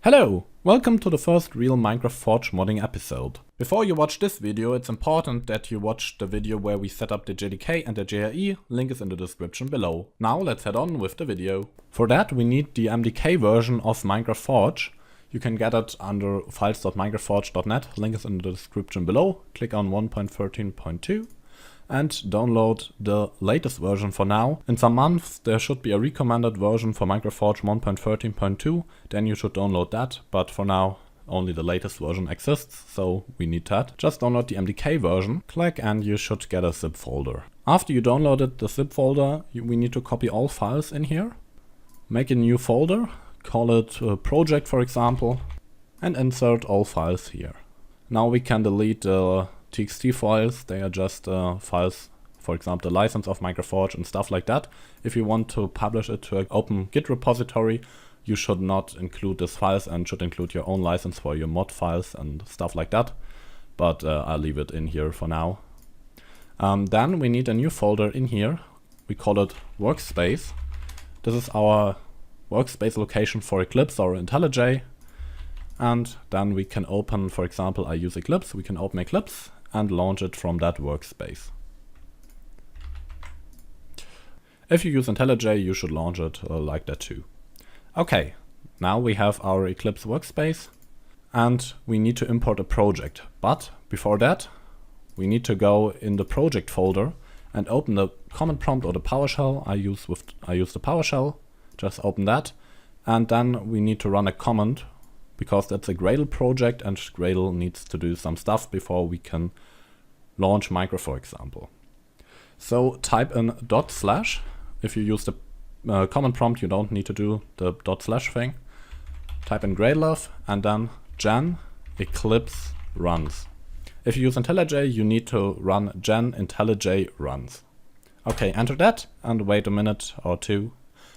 Hello! Welcome to the first real Minecraft Forge modding episode. Before you watch this video, it's important that you watch the video where we set up the JDK and the JRE, link is in the description below. Now let's head on with the video. For that we need the MDK version of Minecraft Forge. You can get it under files.minecraftforge.net, link is in the description below. Click on 1.13.2 and download the latest version for now. In some months there should be a recommended version for Minecraft Forge 1.13.2, then you should download that, but for now only the latest version exists, so we need that. Just download the MDK version, click and you should get a zip folder. After you downloaded the zip folder, we need to copy all files in here, make a new folder, call it project for example, and insert all files here. Now we can delete the TXT files, they are just files, for example the license of Minecraft Forge and stuff like that. If you want to publish it to an open Git repository, you should not include these files and should include your own license for your mod files and stuff like that. But I'll leave it in here for now. Then we need a new folder in here, we call it workspace. This is our workspace location for Eclipse or IntelliJ. And then we can open, for example I use Eclipse, we can open Eclipse and launch it from that workspace. If you use IntelliJ, you should launch it like that too. Okay, now we have our Eclipse workspace and we need to import a project. But before that, we need to go in the project folder and open the command prompt or the PowerShell. I use the PowerShell, just open that. And then we need to run a command, because that's a Gradle project and Gradle needs to do some stuff before we can launch Minecraft, for example. So type in /. If you use the command prompt, you don't need to do the // thing. Type in gradlew and then genEclipseRuns. If you use IntelliJ, you need to run genIntellijRuns. Okay, enter that and wait a minute or two.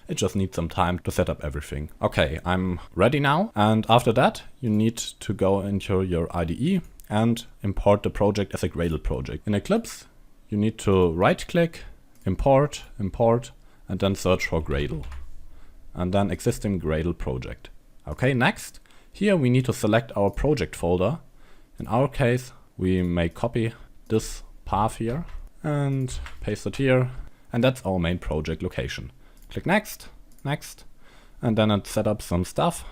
It just needs some time to set up everything. Okay, I'm ready now. And after that, you need to go into your IDE and import the project as a Gradle project. In Eclipse, you need to right click, import, and then search for Gradle. And then existing Gradle project. Okay, next. Here we need to select our project folder. In our case, we may copy this path here and paste it here. And that's our main project location. Click next, and then it set up some stuff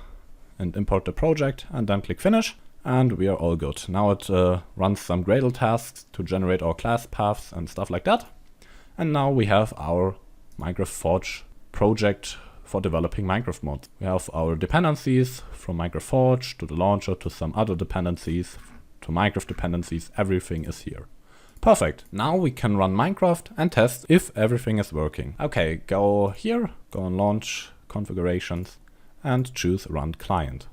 and import the project and then click finish and we are all good. Now it runs some Gradle tasks to generate our class paths and stuff like that. And now we have our Minecraft Forge project for developing Minecraft mods. We have our dependencies from Minecraft Forge to the launcher to some other dependencies to Minecraft dependencies, everything is here. Perfect. Now we can run Minecraft and test if everything is working. Okay, go here, go on launch, configurations, and choose run client.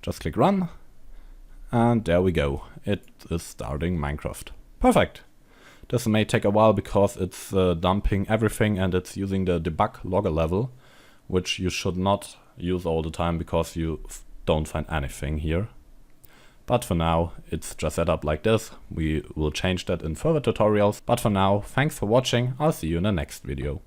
Just click run, and there we go. It is starting Minecraft. Perfect. This may take a while because it's dumping everything and it's using the debug logger level, which you should not use all the time because you don't find anything here. But for now, it's just set up like this. We will change that in further tutorials. But for now, thanks for watching. I'll see you in the next video.